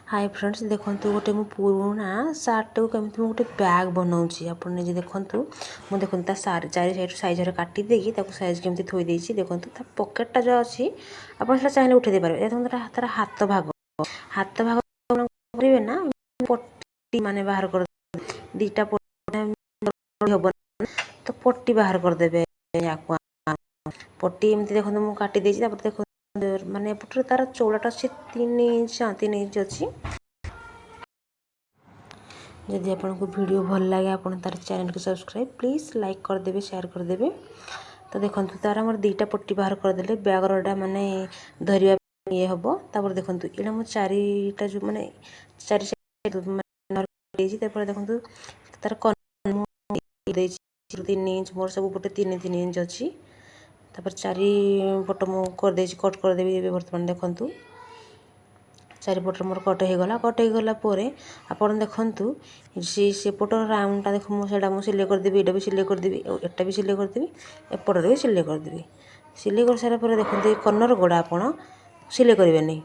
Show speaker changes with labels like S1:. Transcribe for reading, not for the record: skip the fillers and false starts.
S1: Hi friends देखो गोटे मु पुराणा सार्ट कमी गोटे बैग बनाऊँगी आप निजे देखूँ मुझे देखो चारि साइड साइज काटी देकी साइज केमती थोड़ी देखो पकेटा जो अच्छी आप चाहिए उठे पारे देखो तार हाथ भाग करेंगे ना पट्टी माने बाहर कर दीटा हम तो पट्टी बाहर करदे पट्टी एमती देखो मुझे काटी देखो माने एपटे तार चौड़ाटा अच्छे 3 इंच अच्छी जदि आपको वीडियो भल लगे आप तार चैनल को सब्सक्राइब प्लीज लाइक करदे शेयर करदे। तो देखो तार मोर 2टा पट्टी बाहर करदे बैगरटा माने धरिया ये हम तापर देखो यहाँ मुझे 4टा जो माने 4 देखो तार 3 इंच मोर सब पटे 3 इंच अच्छी तापर 4 पट मुझे कट करदेवी बर्तमान देखूँ 4 पटर मोर कट होगला आप देखूँ सेपट राउंडटा देख मुझे सिले करदेवी एटा भी सिले करदेवी एटा भी सिले करदेवी एपटर भी सिले करदेवी सिले कर सारा देखते कर्नर गोड़ा आप सिले करेंगे।